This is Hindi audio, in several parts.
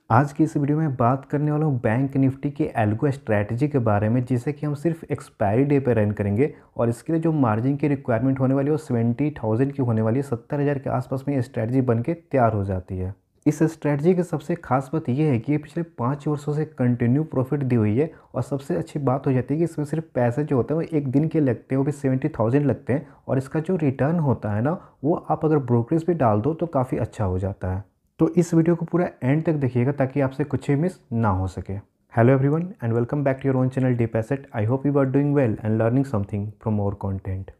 आज की इस वीडियो में बात करने वाला हूँ बैंक निफ्टी की एल्गो स्ट्रैटेजी के बारे में, जिसे कि हम सिर्फ एक्सपायरी डे पे रन करेंगे और इसके लिए जो मार्जिन की रिक्वायरमेंट होने वाली है वो 70,000 की होने वाली है। 70,000 के आसपास में ये स्ट्रैटेजी बन के तैयार हो जाती है। इस स्ट्रैटेजी की सबसे खास बात यह है कि ये पिछले 5 वर्षों से कंटिन्यू प्रॉफिट दी हुई है और सबसे अच्छी बात हो जाती है कि इसमें सिर्फ पैसे जो होते हैं वो एक दिन के लगते हैं, वो भी 70,000 लगते हैं और इसका जो रिटर्न होता है ना, वो आप अगर ब्रोकरेज भी डाल दो तो काफ़ी अच्छा हो जाता है। तो इस वीडियो को पूरा एंड तक देखिएगा ताकि आपसे कुछ भी मिस ना हो सके। Hello everyone and welcome back to your own channel Deep Asset. I hope you are doing well and learning something from our content.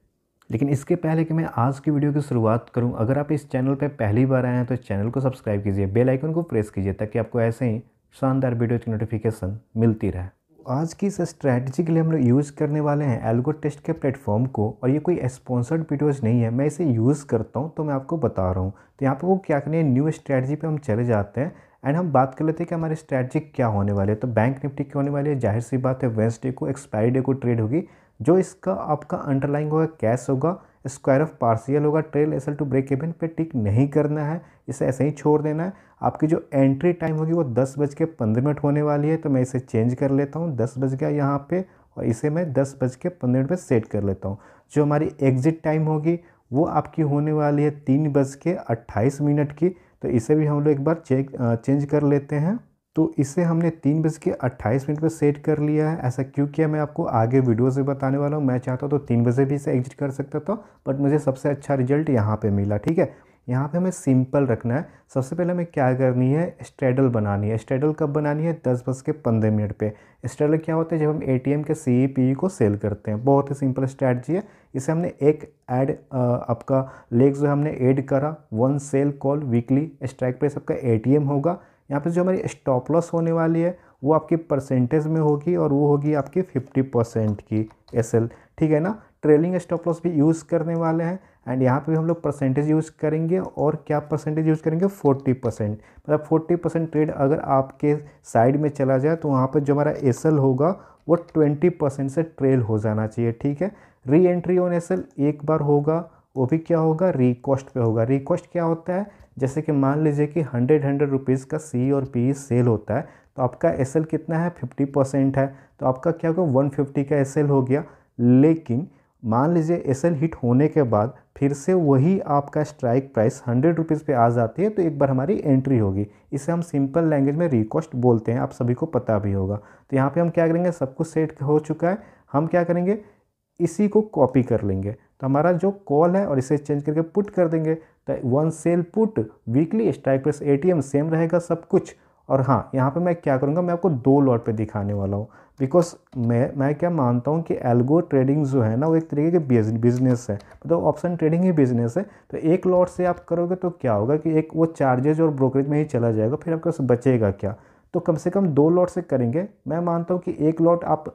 लेकिन इसके पहले कि मैं आज की वीडियो की शुरुआत करूं, अगर आप इस चैनल पर पहली बार आए हैं तो चैनल को सब्सक्राइब कीजिए, बेल आइकन को प्रेस कीजिए ताकि आपको ऐसे ही शानदार वीडियो की नोटिफिकेशन मिलती रहे। आज की इस स्ट्रैटेजी के लिए हम लोग यूज़ करने वाले हैं एल्गो टेस्ट के प्लेटफॉर्म को, और ये कोई स्पॉन्सर्ड वीडियोज़ नहीं है, मैं इसे यूज़ करता हूँ तो मैं आपको बता रहा हूँ। तो यहाँ पे वो क्या करनी है, न्यू स्ट्रैटेजी पे हम चले जाते हैं एंड हम बात कर लेते हैं कि हमारी स्ट्रैटेजी क्या होने वाली है। तो बैंक निफ्टी की होने वाली है, जाहिर सी बात है वेंसडे को एक्सपायरी डे को ट्रेड होगी। जो इसका आपका अंडरलाइंग होगा कैश होगा, स्क्वायर ऑफ पार्शियल होगा, trail SL to break even पे टिक नहीं करना है, इसे ऐसे ही छोड़ देना है। आपकी जो एंट्री टाइम होगी वो 10:15 होने वाली है, तो मैं इसे चेंज कर लेता हूँ, 10 बज गया यहाँ पे, और इसे मैं 10:15 पे सेट कर लेता हूँ। जो हमारी एग्ज़िट टाइम होगी वो आपकी होने वाली है 3:28 की, तो इसे भी हम लोग एक बार चेंज कर लेते हैं। तो इसे हमने 3:28 पे सेट कर लिया है। ऐसा क्यों किया मैं आपको आगे वीडियो से बताने वाला हूँ। मैं चाहता तो 3 बजे भी इसे एग्जिट कर सकता था, बट मुझे सबसे अच्छा रिजल्ट यहाँ पे मिला। ठीक है, यहाँ पे हमें सिंपल रखना है। सबसे पहले हमें क्या करनी है, स्ट्रेडल बनानी है। स्ट्रेडल कब बनानी है, 10:15 पे। स्ट्रेडल क्या होता है, जब हम एटीएम के CE/PE को सेल करते हैं। बहुत ही सिंपल स्ट्रैटेजी है। इसे हमने एक ऐड आपका लेग्स जो हमने ऐड करा, 1 sell call weekly, strike price आपका ATM होगा। यहाँ पे जो हमारी स्टॉप लॉस होने वाली है वो आपकी परसेंटेज में होगी और वो होगी आपकी 50% की SL। ठीक है ना। ट्रेलिंग स्टॉप लॉस भी यूज़ करने वाले हैं एंड यहाँ पे भी हम लोग परसेंटेज यूज़ करेंगे। और क्या परसेंटेज यूज़ करेंगे, 40%। मतलब 40% ट्रेड अगर आपके साइड में चला जाए तो वहाँ पर जो हमारा SL होगा वो 20% से ट्रेल हो जाना चाहिए। ठीक है। री एंट्री ऑन SL एक बार होगा, वो भी क्या होगा, रिकॉस्ट पे होगा। रिकॉस्ट क्या होता है, जैसे कि मान लीजिए कि 100 रुपीज़ का CE और PE सेल होता है, तो आपका SL कितना है, 50% है, तो आपका क्या होगा, 150 का SL हो गया। लेकिन मान लीजिए SL हिट होने के बाद फिर से वही आपका स्ट्राइक प्राइस 100 रुपीज़ पे आ जाती है, तो एक बार हमारी एंट्री होगी। इसे हम सिंपल लैंग्वेज में रिकॉस्ट बोलते हैं, आप सभी को पता भी होगा। तो यहाँ पे हम क्या करेंगे, सब कुछ सेट हो चुका है, हम क्या करेंगे, इसी को कॉपी कर लेंगे। तो हमारा जो कॉल है और इसे चेंज करके पुट कर देंगे। तो 1 sell put weekly, strike price ATM same रहेगा सब कुछ। और हाँ, यहाँ पे मैं क्या करूँगा, मैं आपको 2 लॉट पे दिखाने वाला हूँ। बिकॉज मैं क्या मानता हूँ कि एल्गो ट्रेडिंग जो है ना, वो एक तरीके के बिजनेस है, मतलब ऑप्शन ट्रेडिंग ही बिजनेस है। तो एक लॉट से आप करोगे तो क्या होगा कि एक वो चार्जेज और ब्रोकरेज में ही चला जाएगा, फिर आपके पास बचेगा क्या। तो कम से कम 2 लॉट से करेंगे। मैं मानता हूँ कि एक लॉट आप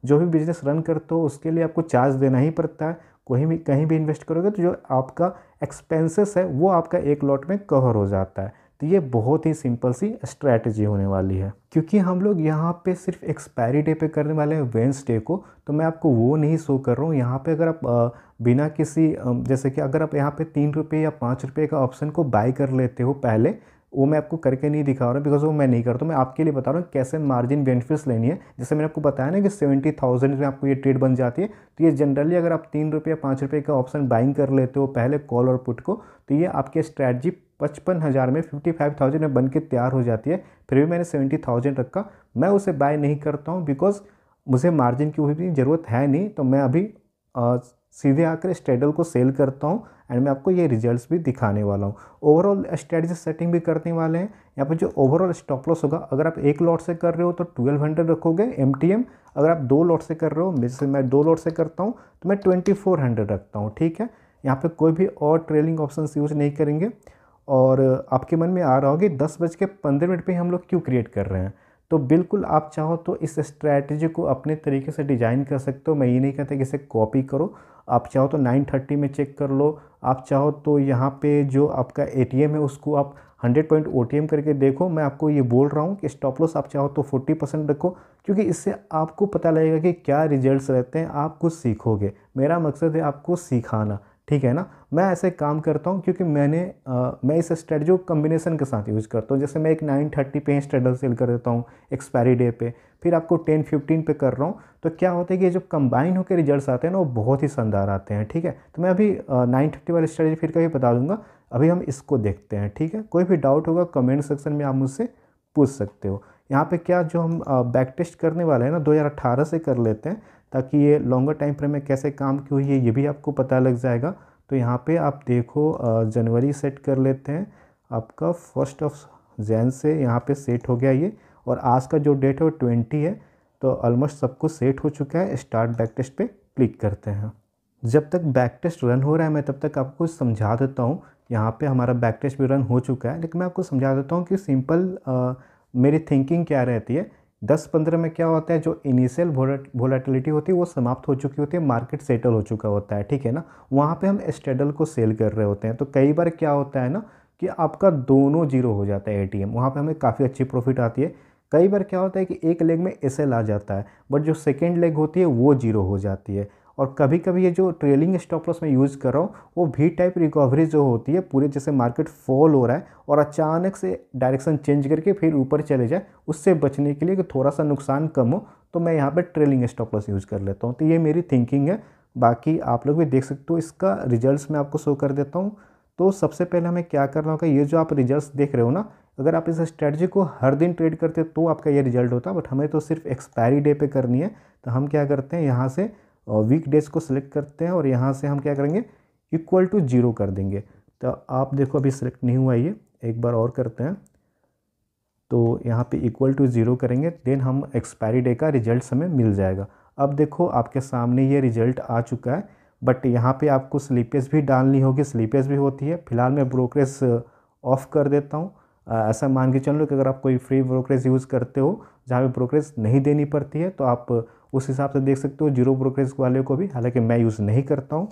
जो भी बिजनेस रन करते हो उसके लिए आपको चार्ज देना ही पड़ता है। कहीं भी इन्वेस्ट करोगे तो जो आपका एक्सपेंसेस है वो आपका एक लॉट में कवर हो जाता है। तो ये बहुत ही सिंपल सी स्ट्रैटेजी होने वाली है। क्योंकि हम लोग यहाँ पे सिर्फ एक्सपायरी डे पे करने वाले हैं, वेंसडे को, तो मैं आपको वो नहीं शो कर रहा हूँ। यहाँ पे अगर आप बिना किसी जैसे कि अगर आप यहाँ पे 3 रुपये या 5 रुपये का ऑप्शन को बाय कर लेते हो पहले, वो मैं आपको करके नहीं दिखा रहा बिकॉज वो मैं नहीं करता हूँ। मैं आपके लिए बता रहा हूँ कैसे मार्जिन बेनिफिट्स लेनी है। जैसे मैंने आपको बताया ना कि 70,000 में आपको ये ट्रेड बन जाती है। तो ये जनरली अगर आप 3 रुपये 5 रुपये का ऑप्शन बाइंग कर लेते हो पहले कॉल और पुट को, तो ये आपकी स्ट्रैटेजी 55,000 में 55,000 में बन के तैयार हो जाती है। फिर भी मैंने 70,000 रखा। मैं उसे बाय नहीं करता हूँ बिकॉज मुझे मार्जिन की कोई भी ज़रूरत है नहीं। तो मैं अभी सीधे आकर स्ट्रेडल को सेल करता हूँ एंड मैं आपको ये रिजल्ट्स भी दिखाने वाला हूँ। ओवरऑल स्ट्रेटजी सेटिंग भी करने वाले हैं। यहाँ पर जो ओवरऑल स्टॉप लॉस होगा, अगर आप एक लॉट से कर रहे हो तो 1200 रखोगे MTM। अगर आप 2 लॉट से कर रहे हो, जैसे मैं 2 लॉट से करता हूँ, तो मैं 2400 रखता हूँ। ठीक है। यहाँ पे कोई भी और ट्रेलिंग ऑप्शन यूज़ नहीं करेंगे। और आपके मन में आ रहा होगा 10:15 पे हम लोग क्यों क्रिएट कर रहे हैं। तो बिल्कुल आप चाहो तो इस स्ट्रैटेजी को अपने तरीके से डिज़ाइन कर सकते हो। मैं ये नहीं कहता कि इसे कॉपी करो। आप चाहो तो 9:30 में चेक कर लो। आप चाहो तो यहाँ पे जो आपका ATM है उसको आप 100 पॉइंट OTM करके देखो। मैं आपको ये बोल रहा हूँ कि स्टॉप लॉस आप चाहो तो 40% रखो, क्योंकि इससे आपको पता लगेगा कि क्या रिजल्ट्स रहते हैं। आप कुछ सीखोगे। मेरा मकसद है आपको सिखाना, ठीक है ना। मैं ऐसे काम करता हूँ क्योंकि मैं इस स्ट्रेटजी को कम्बिनेशन के साथ यूज़ करता हूँ। जैसे मैं एक 9:30 पे स्ट्रेडल सेल कर देता हूँ एक्सपायरी डे पे, फिर आपको 10:15 पे कर रहा हूँ। तो क्या होता है कि ये जब कंबाइन होकर रिजल्ट्स आते हैं ना वो बहुत ही शानदार आते हैं। ठीक है, तो मैं अभी 9:30 वाली स्ट्रेटजी फिर कभी बता दूंगा। अभी हम इसको देखते हैं। ठीक है, कोई भी डाउट होगा कमेंट सेक्शन में आप मुझसे पूछ सकते हो। यहाँ पे क्या जो हम बैक टेस्ट करने वाले हैं ना 2018 से कर लेते हैं, ताकि ये लॉन्गर टाइम फ्रेम में कैसे काम की हुई है ये भी आपको पता लग जाएगा। तो यहाँ पे आप देखो जनवरी सेट कर लेते हैं, आपका 1 से यहाँ पे सेट हो गया ये, और आज का जो डेट है वो 20 है। तो ऑलमोस्ट सब कुछ सेट हो चुका है। स्टार्ट बैक टेस्ट पे क्लिक करते हैं। जब तक बैक टेस्ट रन हो रहा है मैं तब तक आपको समझा देता हूँ। यहाँ पे हमारा बैक टेस्ट भी रन हो चुका है, लेकिन मैं आपको समझा देता हूँ कि सिंपल मेरी थिंकिंग क्या रहती है। 10-15 में क्या होता है, जो इनिशियल वोलेटिलिटी होती है वो समाप्त हो चुकी होती है, मार्केट सेटल हो चुका होता है। ठीक है ना, वहाँ पे हम स्ट्रेडल को सेल कर रहे होते हैं। तो कई बार क्या होता है ना कि आपका दोनों जीरो हो जाता है एटीएम, वहाँ पे हमें काफ़ी अच्छी प्रॉफिट आती है। कई बार क्या होता है कि एक लेग में एसएल आ जाता है, बट जो सेकेंड लेग होती है वो जीरो हो जाती है। और कभी कभी ये जो ट्रेलिंग स्टॉप लॉस मैं यूज़ कर रहा हूँ वो भी टाइप रिकवरी जो होती है, पूरे जैसे मार्केट फॉल हो रहा है और अचानक से डायरेक्शन चेंज करके फिर ऊपर चले जाए, उससे बचने के लिए कि थोड़ा सा नुकसान कम हो, तो मैं यहाँ पे ट्रेलिंग स्टॉप लॉस यूज़ कर लेता हूँ। तो ये मेरी थिंकिंग है, बाकी आप लोग भी देख सकते हो। इसका रिजल्ट्स मैं आपको शो कर देता हूँ। तो सबसे पहले हमें क्या करना होगा, ये जो आप रिजल्ट्स देख रहे हो ना, अगर आप इस स्ट्रेटजी को हर दिन ट्रेड करते तो आपका ये रिजल्ट होता, बट हमें तो सिर्फ एक्सपायरी डे पे करनी है। तो हम क्या करते हैं, यहाँ से वीक डेज को सिलेक्ट करते हैं और यहाँ से हम क्या करेंगे, इक्वल टू 0 कर देंगे। तो आप देखो अभी सिलेक्ट नहीं हुआ, ये एक बार और करते हैं। तो यहाँ पे इक्वल टू 0 करेंगे, देन हम एक्सपायरी डे का रिजल्ट हमें मिल जाएगा। अब देखो आपके सामने ये रिजल्ट आ चुका है, बट यहाँ पे आपको स्लीपेज भी डालनी होगी, स्लीपेज भी होती है। फिलहाल मैं ब्रोकरेज ऑफ कर देता हूँ। ऐसा मान के चलो कि अगर आप कोई फ्री ब्रोकरेज यूज़ करते हो जहाँ पे ब्रोकरेज नहीं देनी पड़ती है, तो आप उस हिसाब से देख सकते हो जीरो ब्रोकरेज वाले को भी। हालांकि मैं यूज़ नहीं करता हूँ।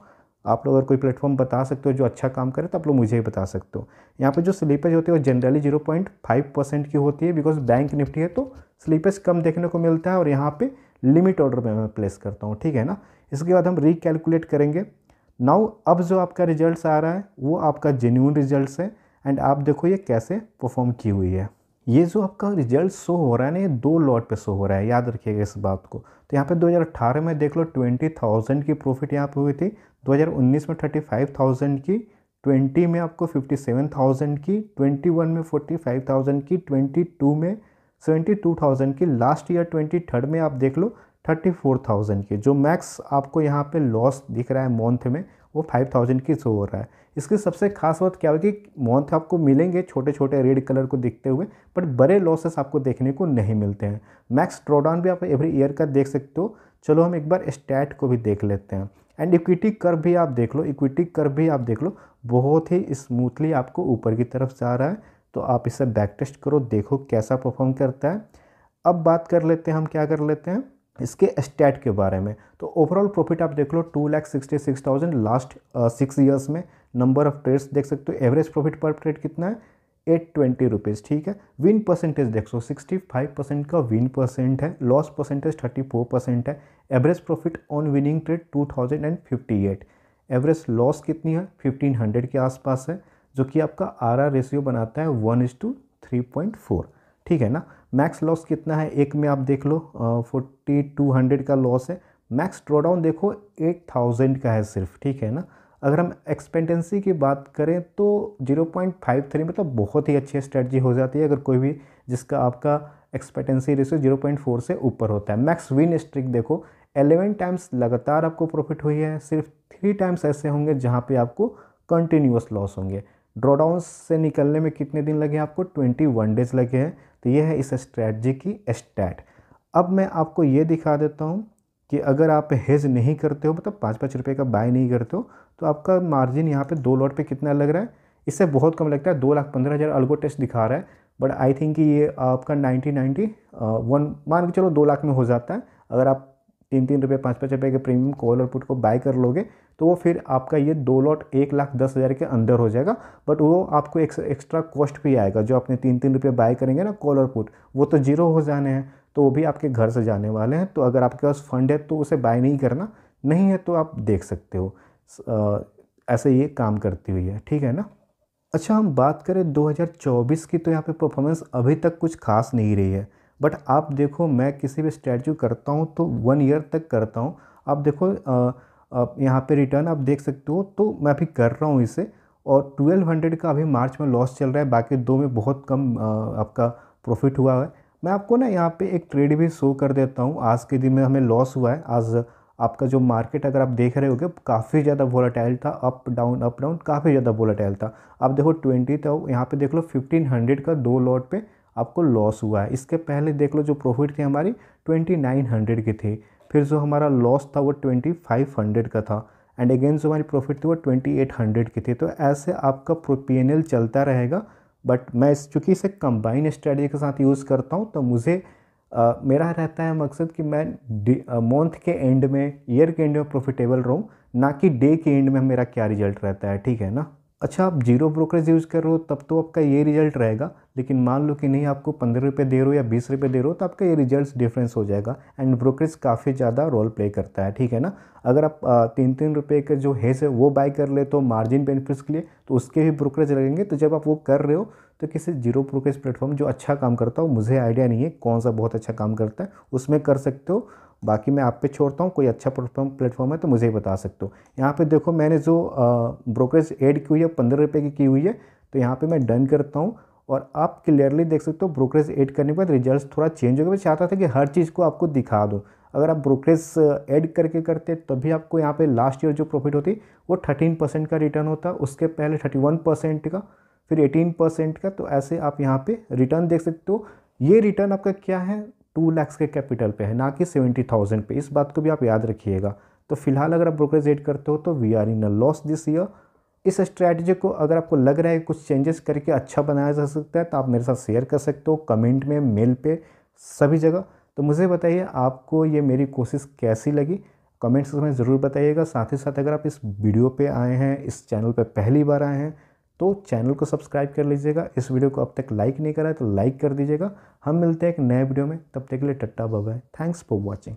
आप लोग अगर कोई प्लेटफॉर्म बता सकते हो जो अच्छा काम करे तो आप लोग मुझे ही बता सकते हो। यहाँ पे जो स्लीपेज होती है वो जनरली 0.5% की होती है, बिकॉज बैंक निफ्टी है तो स्लीपेज कम देखने को मिलता है। और यहाँ पे लिमिट ऑर्डर में मैं प्लेस करता हूँ। ठीक है ना, इसके बाद हम रिकैलकुलेट करेंगे। नाउ अब जो आपका रिजल्ट्स आ रहा है वो आपका जेन्युइन रिजल्ट्स है, एंड आप देखो ये कैसे परफॉर्म की हुई है। ये जो आपका रिजल्ट शो हो रहा है ना, ये 2 लॉट पे शो हो रहा है, याद रखिएगा इस बात को। तो यहाँ पे 2018 में देख लो 20,000 की प्रॉफिट यहाँ पे हुई थी, 2019 में 35,000 की, 20 में आपको 57,000 की, 21 में 45,000 की, 22 में 72,000 की, लास्ट ईयर 23rd में आप देख लो 34,000 की। जो मैक्स आपको यहाँ पे लॉस दिख रहा है मंथ में वो 5,000 की शो हो रहा है। इसकी सबसे खास बात क्या होगी, मंथ आपको मिलेंगे छोटे छोटे रेड कलर को दिखते हुए, बट बड़े लॉसेस आपको देखने को नहीं मिलते हैं। मैक्स ड्रॉडाउन भी आप एवरी ईयर का देख सकते हो। चलो हम एक बार स्टैट को भी देख लेते हैं, एंड इक्विटी कर्व भी आप देख लो, इक्विटी कर्व भी आप देख लो, बहुत ही स्मूथली आपको ऊपर की तरफ जा रहा है। तो आप इसे बैक टेस्ट करो, देखो कैसा परफॉर्म करता है। अब बात कर लेते हैं, हम क्या कर लेते हैं इसके स्टैट के बारे में। तो ओवरऑल प्रॉफिट आप देख लो 2,66,000 लास्ट 6 ईयर्स में। नंबर ऑफ ट्रेड्स देख सकते हो, एवरेज प्रॉफिट पर ट्रेड कितना है 820 रुपीज़। ठीक है, विन परसेंटेज देखो 65% का विन परसेंट है, लॉस परसेंटेज 34% है। Average profit on winning trade 2058। Average loss कितनी है 1500 के आसपास है, जो कि आपका RR रेशियो बनाता है 1:3.4। ठीक है ना। मैक्स लॉस कितना है एक में आप देख लो 4200 का लॉस है। मैक्स ड्रॉडाउन देखो 8000 का है सिर्फ। ठीक है ना। अगर हम एक्सपेंडेंसी की बात करें तो 0.53 मतलब बहुत ही अच्छी स्ट्रेटजी हो जाती है अगर कोई भी जिसका आपका एक्सपेक्टेंसी रेशियो 0.4 से ऊपर होता है। मैक्स विन स्ट्रिक देखो 11 टाइम्स लगातार आपको प्रॉफिट हुई है, सिर्फ 3 टाइम्स ऐसे होंगे जहाँ पे आपको कंटिन्यूअस लॉस होंगे। ड्रॉडाउन से निकलने में कितने दिन लगे आपको 21 डेज लगे हैं। तो ये है इस स्ट्रेटजी की स्टैट। अब मैं आपको ये दिखा देता हूँ कि अगर आप हेज नहीं करते हो, मतलब 5-5 रुपये का बाय नहीं करते हो, तो आपका मार्जिन यहाँ पे 2 लॉट पे कितना लग रहा है, इससे बहुत कम लगता है। 2,15,000 अल्गो टेस्ट दिखा रहा है, बट आई थिंक कि ये आपका 1 मान के चलो 2 लाख में हो जाता है। अगर आप 3-3 रुपये 5-5 रुपये के प्रीमियम कॉल और पुट को बाय कर लोगे तो वो फिर आपका ये 2 लॉट 1,10,000 के अंदर हो जाएगा। बट वो आपको एक्स्ट्रा कॉस्ट भी आएगा, जो आपने 3-3 रुपये बाय करेंगे ना कॉल और पुट, वो तो जीरो हो जाने हैं, तो वो भी आपके घर से जाने वाले हैं। तो अगर आपके पास फंड है तो उसे बाय नहीं करना, नहीं है तो आप देख सकते हो। ऐसे ये काम करती हुई है, ठीक है ना। अच्छा, हम बात करें 2024 की, तो यहाँ पे परफॉर्मेंस अभी तक कुछ खास नहीं रही है। बट आप देखो, मैं किसी भी स्ट्रैटेजी करता हूँ तो 1 ईयर तक करता हूँ। आप देखो यहाँ पे रिटर्न आप देख सकते हो, तो मैं अभी कर रहा हूँ इसे, और 1200 का अभी मार्च में लॉस चल रहा है, बाकी दो में बहुत कम आपका प्रॉफिट हुआ है। मैं आपको ना यहाँ पे एक ट्रेड भी शो कर देता हूँ। आज के दिन में हमें लॉस हुआ है। आज आपका जो मार्केट अगर आप देख रहे होगे, काफ़ी ज़्यादा वोलेटाइल था, अप डाउन काफ़ी ज़्यादा वोलेटाइल था। आप देखो 20 था, यहाँ पे देख लो 1500 का 2 लॉट पे आपको लॉस हुआ है। इसके पहले देख लो जो प्रॉफिट थी हमारी 2900 की थी, फिर जो हमारा लॉस था वो 2500 का था, एंड अगेन जो हमारी प्रॉफिट थी वो 2800 की थी। तो ऐसे आपका PNL चलता रहेगा। बट मैं चूँकि इसे कंबाइन स्ट्रेटजी के साथ यूज़ करता हूँ, तो मुझे मेरा रहता है मकसद कि मैं मंथ के एंड में, ईयर के एंड में प्रॉफिटेबल रहूँ, ना कि डे के एंड में मेरा क्या रिजल्ट रहता है, ठीक है ना। अच्छा, आप जीरो ब्रोकरेज यूज़ कर रहे हो तब तो आपका ये रिजल्ट रहेगा, लेकिन मान लो कि नहीं, आपको 15 रुपये दे रहे हो या 20 रुपये दे रहे हो, तो आपका ये रिजल्ट डिफरेंस हो जाएगा। एंड ब्रोकरेज काफ़ी ज़्यादा रोल प्ले करता है, ठीक है ना। अगर आप 3-3 रुपये का जो है वो बाय कर ले तो मार्जिन बेनिफिट्स के लिए, तो उसके भी ब्रोकरेज लगेंगे। तो जब आप वो कर रहे हो, तो किसी जीरो ब्रोकरेज प्लेटफॉर्म जो अच्छा काम करता हो, मुझे आइडिया नहीं है कौन सा बहुत अच्छा काम करता है, उसमें कर सकते हो। बाकी मैं आप पे छोड़ता हूँ, कोई अच्छा प्लेटफॉर्म है तो मुझे ही बता सकते हो। यहाँ पे देखो, मैंने जो ब्रोकरेज ऐड की हुई है 15 रुपये की हुई है, तो यहाँ पे मैं डन करता हूँ, और आप क्लियरली देख सकते हो ब्रोकरेज ऐड करने के बाद रिजल्ट थोड़ा चेंज हो गया। मैं चाहता था कि हर चीज़ को आपको दिखा दूँ। अगर आप ब्रोकरेज ऐड करके करते तभी आपको यहाँ पे लास्ट ईयर जो प्रॉफिट होती वो 13% का रिटर्न होता, उसके पहले 31% का, फिर 18% का। तो ऐसे आप यहाँ पे रिटर्न देख सकते हो। ये रिटर्न आपका क्या है, 2 लाख के कैपिटल पे है, ना कि 70,000 पे। इस बात को भी आप याद रखिएगा। तो फिलहाल अगर आप ब्रोकरेज ऐड करते हो तो we are in a loss this year. इस स्ट्रैटेजी को अगर आपको लग रहा है कुछ चेंजेस करके अच्छा बनाया जा सकता है, तो आप मेरे साथ शेयर कर सकते हो, कमेंट में, मेल पे, सभी जगह। तो मुझे बताइए आपको ये मेरी कोशिश कैसी लगी, कमेंट्स में ज़रूर बताइएगा। साथ ही साथ अगर आप इस वीडियो पे आए हैं, इस चैनल पे पहली बार आए हैं, तो चैनल को सब्सक्राइब कर लीजिएगा। इस वीडियो को अब तक लाइक नहीं करा है तो लाइक कर दीजिएगा। हम मिलते हैं एक नए वीडियो में, तब तक के लिए टट्टा bye bye. Thanks for watching.